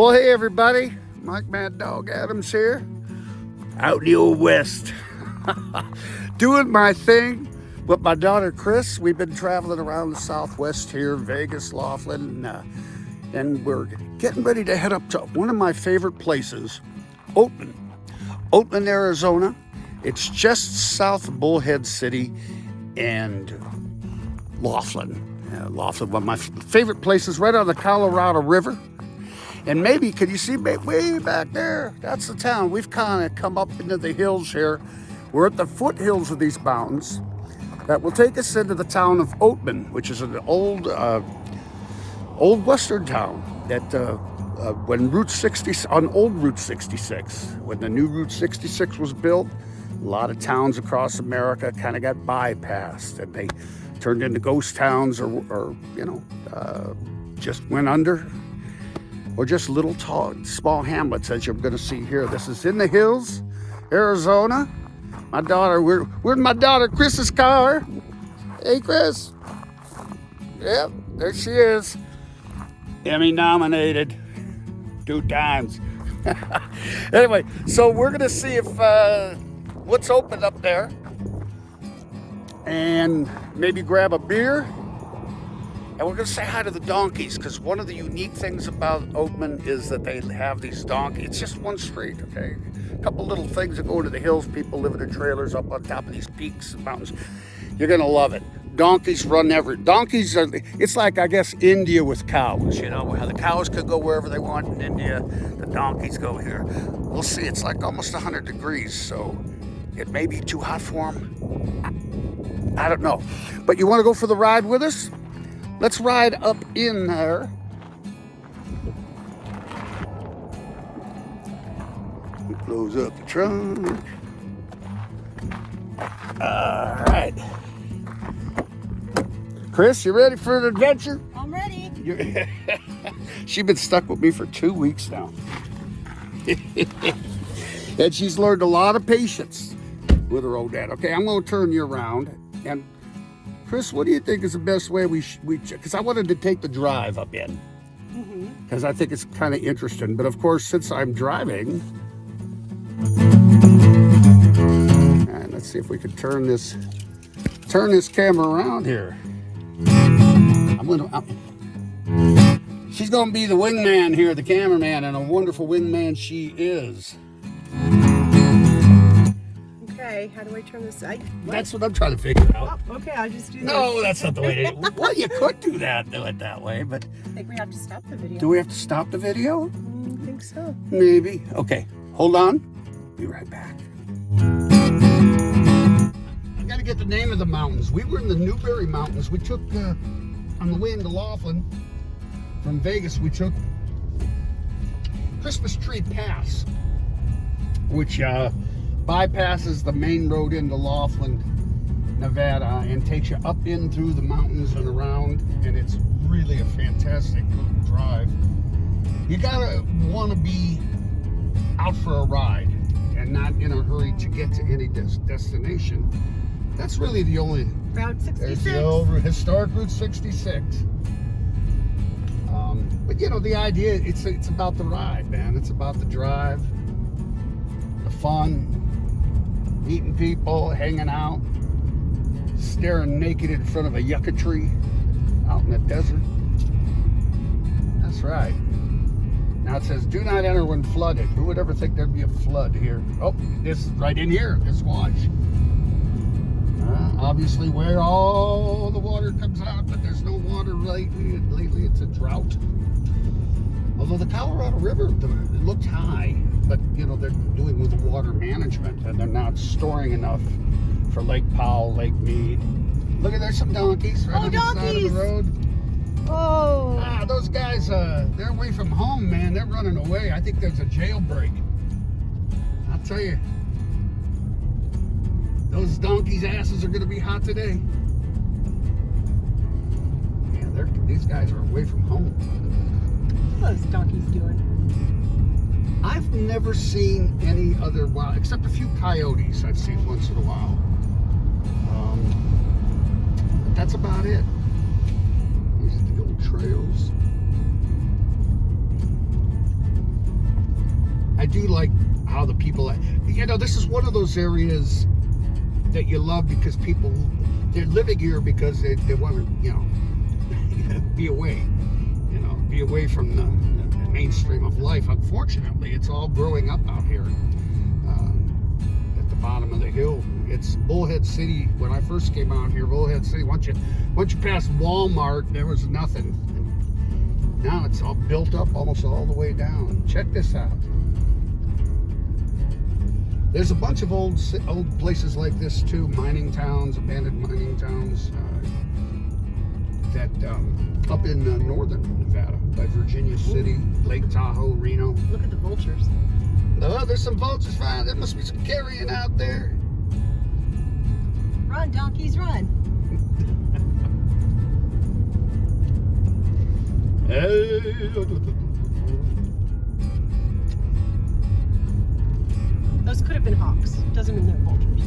Well, hey everybody, Mike Mad Dog Adams here, out in the old West, doing my thing with my daughter Chris. We've been traveling around the Southwest here, Vegas, Laughlin, and we're getting ready to head up to one of my favorite places, Oatman, Arizona. It's just south of Bullhead City and Laughlin. Laughlin, one of my favorite places, right on the Colorado River. And maybe, could you see way back there? That's the town. We've kind of come up into the hills here. We're at the foothills of these mountains that will take us into the town of Oatman, which is an old western town that when old Route 66, when the new Route 66 was built, a lot of towns across America kind of got bypassed and they turned into ghost towns or just went under. Or just little small hamlets, as you're going to see here. This is in the hills, Arizona. We're in my daughter Chris's car. Hey, Chris. Yep, there she is. Emmy nominated 2 times. Anyway, so we're going to see if what's open up there, and maybe grab a beer. And we're going to say hi to the donkeys, because one of the unique things about Oatman is that they have these donkeys. It's just one street, okay? A couple little things that go into the hills. People living in trailers up on top of these peaks and mountains. You're going to love it. Donkeys run it's like, I guess, India with cows, how the cows could go wherever they want in India. The donkeys go here. We'll see. It's like almost 100 degrees, so it may be too hot for them. I don't know. But you want to go for the ride with us? Let's ride up in there. Close up the trunk. All right. Chris, you ready for an adventure? I'm ready. She's been stuck with me for 2 weeks now. And she's learned a lot of patience with her old dad. Okay, I'm going to turn you around. And Chris, what do you think is the best way because I wanted to take the drive up in. Because I think it's kind of interesting. But of course, since I'm driving, and let's see if we can turn this camera around here. She's gonna be the wingman here, the cameraman, and a wonderful wingman she is. Okay, how do I turn this? That's what I'm trying to figure out. Oh, okay, I'll just do this. No, that's not the way to do it. Well, you could do it that way, but I think we have to stop the video. Do we have to stop the video? I think so. Maybe. Okay, hold on. Be right back. I gotta get the name of the mountains. We were in the Newberry Mountains. We took, on the way into Laughlin from Vegas, we took Christmas Tree Pass, which bypasses the main road into Laughlin, Nevada, and takes you up in through the mountains and around, and it's really a fantastic little drive. You gotta want to be out for a ride and not in a hurry to get to any destination. That's really the only Route 66. There's the old historic Route 66. But the idea, it's about the ride, man. It's about the drive, the fun, meeting people, hanging out, staring naked in front of a yucca tree out in the desert. That's right. Now it says, do not enter when flooded. Who would ever think there'd be a flood here? Oh, this is right in here, this watch. Obviously where all the water comes out, but there's no water lately. Lately it's a drought. Although the Colorado River, it looked high, but they're doing with the water management, and they're not storing enough for Lake Powell, Lake Mead. Look, there's some donkeys right on the side of the road. Oh. Those guys, they're away from home, man. They're running away. I think there's a jailbreak. I'll tell you. Those donkeys' asses are going to be hot today. Yeah, these guys are away from home. What are those donkeys doing? I've never seen any other wild, except a few coyotes I've seen once in a while. But that's about it. These are the old trails. do like how the people, you know, this is one of those areas that you love because people, they're living here because they want to, you know, be away, you know, be away from the mainstream of life. Unfortunately, it's all growing up out here at the bottom of the hill. It's Bullhead City. When I first came out here, Bullhead City, once you passed Walmart, there was nothing. And now it's all built up almost all the way down. Check this out. There's a bunch of old places like this too, mining towns, abandoned mining towns, that up in northern Nevada, by Virginia City, Lake Tahoe, Reno. Look at the vultures. Oh, there's some vultures found. There must be some carrion out there. Run, donkeys, run. Those could have been hawks. Doesn't mean they're vultures.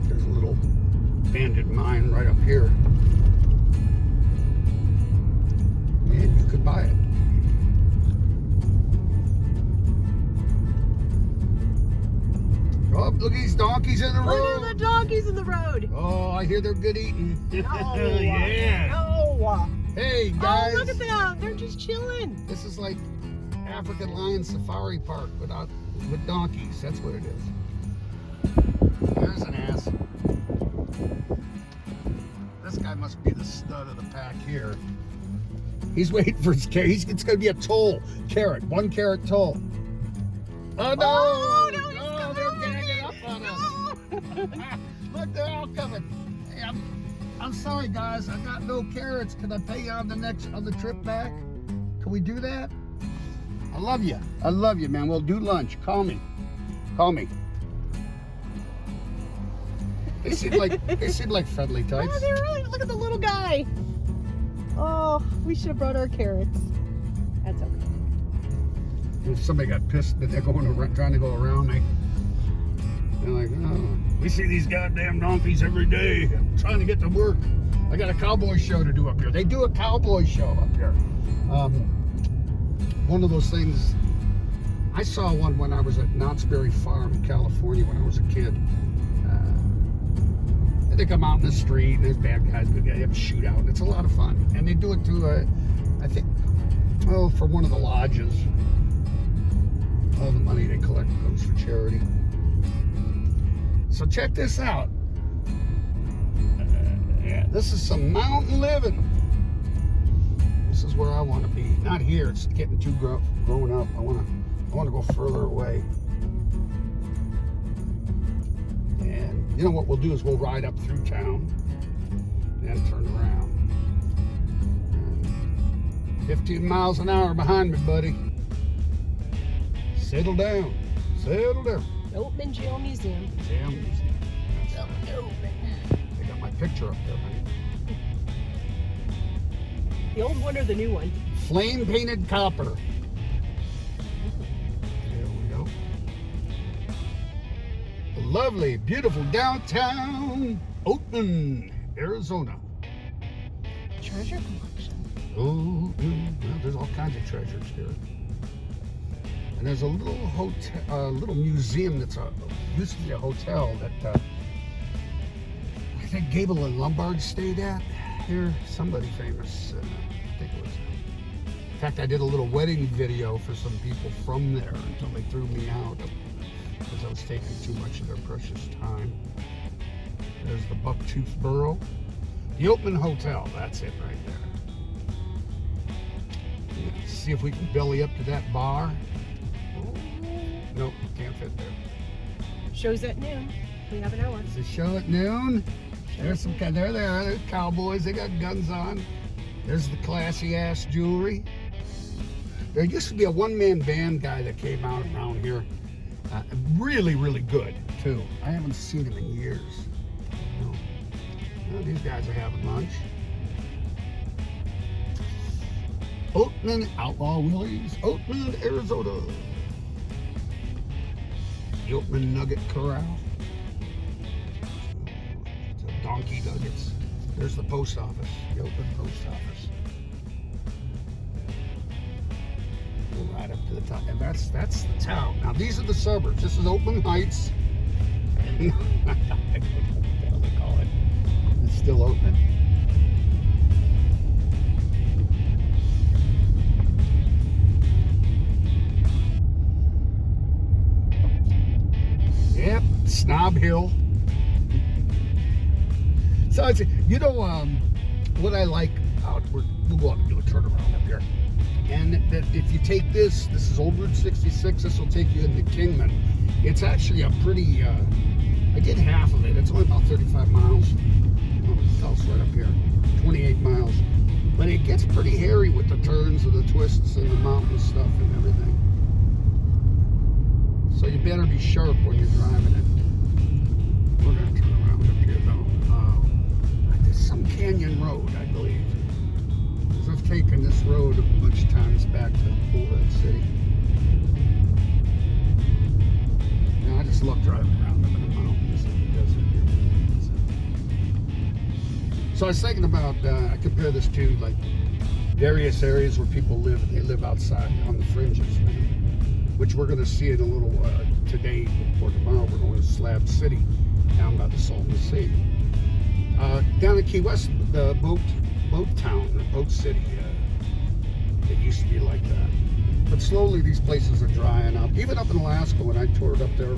There's a little abandoned mine right up here. And you could buy it. Oh, look at these donkeys in the road. Look at the donkeys in the road. Oh, I hear they're good eating. No. Yeah. No. Hey, guys. Oh, look at them. They're just chilling. This is like African Lion Safari Park with donkeys. That's what it is. There's an ass. This guy must be the stud of the pack here. He's waiting for his carrot. It's going to be a toll. Carrot. 1 carrot toll. Oh, no. Oh, no, he's Oh, they're ganging up on us. Look, they're all coming. Hey, I'm sorry, guys. I got no carrots. Can I pay you on the trip back? Can we do that? I love you. I love you, man. We'll do lunch. Call me. Call me. They seem like friendly types. Oh, they really. Look at the little guy. Oh, we should have brought our carrots. That's okay. If somebody got pissed that they're trying to go around me. They're like, oh, we see these goddamn donkeys every day. I'm trying to get to work. I got a cowboy show to do up here. They do a cowboy show up here. One of those things, I saw one when I was at Knott's Berry Farm, California, when I was a kid. And they come out in the street, and there's bad guys, good guys, they have a shootout, and it's a lot of fun. And they do it to, I think, well, for one of the lodges. All the money they collect goes for charity. So check this out. Yeah, this is some mountain living. This is where I want to be. Not here. It's getting too grown up. I want to go further away. And you know what we'll do is we'll ride up through town and turn around. 15 miles an hour behind me, buddy. Settle down. Settle down. Oatman Jail Museum. Jail Museum. Oatman. They got my picture up there, man. The old one or the new one? Flame painted copper. There we go. The lovely, beautiful downtown Oatman, Arizona. Treasure collection. Oh, well, there's all kinds of treasures here. And there's a little hotel, little museum that's used to be a hotel that I think Gable and Lombard stayed at. Here, somebody famous. I think it was. In fact, I did a little wedding video for some people from there until they threw me out because I was taking too much of their precious time. There's the Bucktooth Burrow, the Oatman Hotel. That's it right there. Let's see if we can belly up to that bar. Nope, can't fit there. Show's at noon. We have an hour. Is the show at noon? There's some kind. There's cowboys. They got guns on. There's the classy ass jewelry. There used to be a one-man band guy that came out around here. Really, really good too. I haven't seen him in years. No. Well, these guys are having lunch. Oatman Outlaw Willie's, Oatman, Arizona. The Oatman Nugget Corral. The donkey nuggets. There's the post office, the Oatman post office. right up to the top. And that's the town. Now these are the suburbs. This is Oatman Heights. I don't know what the hell they call it. It's still Oatman. Yep, Snob Hill. So it's, you know, what I like out, we'll go out and do a turnaround up here. And that if you take this is Old Route 66, this will take you into Kingman. It's actually a pretty, I did half of it. It's only about 35 miles. Oh, it tells right up here, 28 miles. But it gets pretty hairy with the turns and the twists and the mountain stuff and everything. So you better be sharp when you're driving it. We're gonna turn around up here though. There's some canyon road, I believe. Because I've taken this road a bunch of times back to Bullhead City. Now I just love driving around up in the mountains and the desert. So I was thinking about, I compare this to like various areas where people live, and they live outside on the fringes, which we're going to see in a little today or tomorrow. We're going to Slab City down by the Salton Sea. Down in Key West, the boat town, the boat city, it used to be like that. But slowly these places are drying up. Even up in Alaska, when I toured up there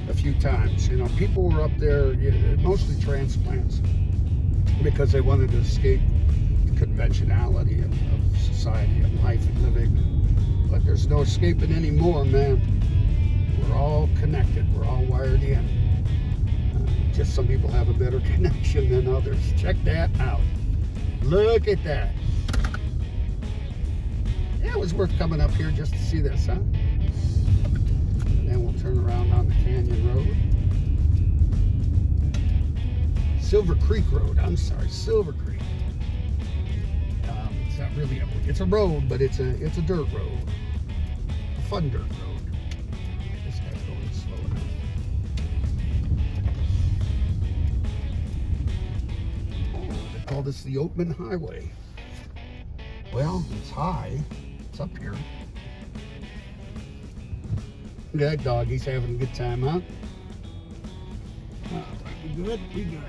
a few times, you know, people were up there, mostly transplants, because they wanted to escape the conventionality of society and life and living. But there's no escaping anymore, man. We're all connected. We're all wired in. Just some people have a better connection than others. Check that out. Look at that. Yeah, it was worth coming up here just to see this, huh? And then we'll turn around on the Canyon Road. Silver Creek Road. I'm sorry, Silver Creek. It's not really it's a road, but it's a dirt road. A fun dirt road. This guy's going slow enough. They call this the Oatman Highway. Well, it's high. It's up here. Look at that dog. He's having a good time, huh? We good? We good.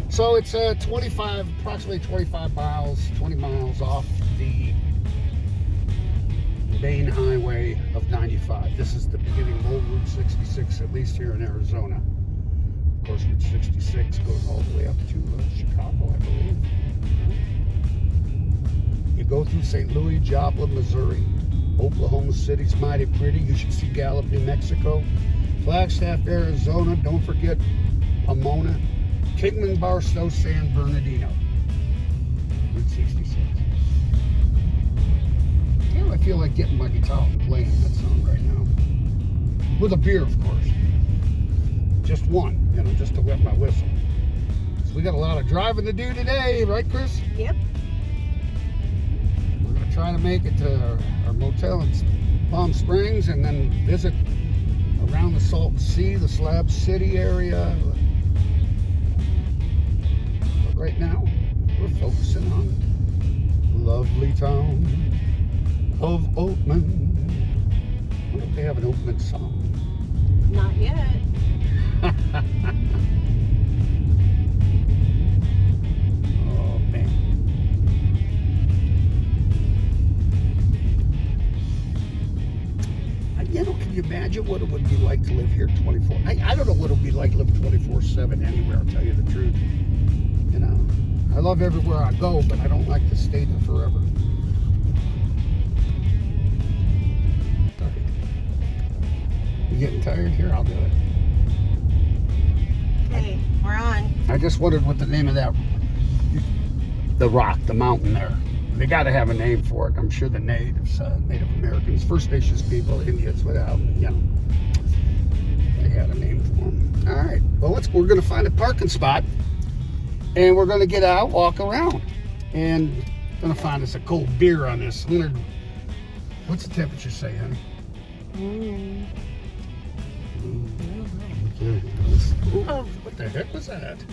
So it's approximately 25 miles, 20 miles off the main highway of 95. This is the beginning of Old Route 66, at least here in Arizona. Of course, Route 66 goes all the way up to Chicago, I believe. You go through St. Louis, Joplin, Missouri. Oklahoma City's mighty pretty. You should see Gallup, New Mexico. Flagstaff, Arizona. Don't forget Pomona. Kingman, Barstow, San Bernardino. Route 66. Yeah, I feel like getting my guitar and playing that song right now. With a beer, of course. Just one, you know, just to wet my whistle. So we got a lot of driving to do today, right, Chris? Yep. We're going to try to make it to our motel in Palm Springs and then visit around the Salton Sea, the Slab City area. But right now, we're focusing on the lovely town of Oatman. I wonder if they have an Oatman song. Not yet. Oh, man. You know, can you imagine what it would be like to live here 24? I don't know what it would be like to live 24/7 anywhere, I'll tell you the truth. You know, I love everywhere I go, but I don't like to stay there forever. You getting tired? Here, I'll do it. Okay, we're on. I just wondered what the name of that, the rock, the mountain there. They got to have a name for it. I'm sure the natives, Native Americans, First Nations people, Indians, without, you know, they had a name for them. All right, well, we're going to find a parking spot, and we're going to get out, walk around, and going to find us a cold beer on this 100. What's the temperature say, honey? Okay. Oh, what the heck was that?